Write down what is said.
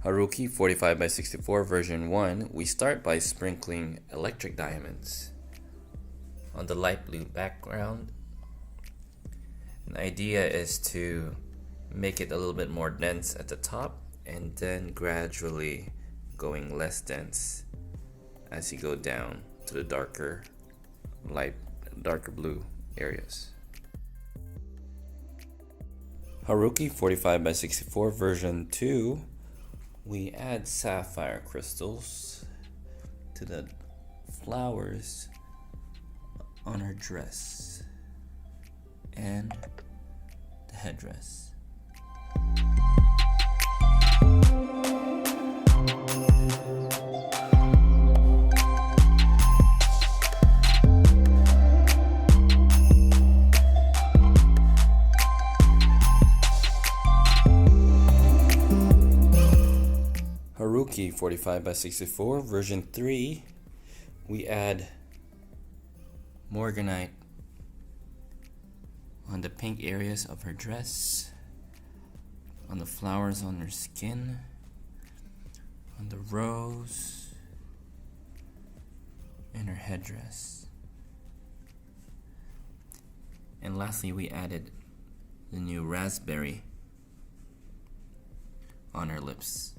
Haruki 45 by 64 version 1, we start by sprinkling electric diamonds on the light blue background. The idea is to make it a little bit more dense at the top and then gradually going less dense as you go down to the darker blue areas. Haruki 45 by 64 version 2, we add sapphire crystals to the flowers on her dress and the headdress. Haruki 45 by 64 version 3, we add morganite on the pink areas of her dress, on the flowers on her skin, on the rose, and her headdress. And lastly, we added the new raspberry on her lips.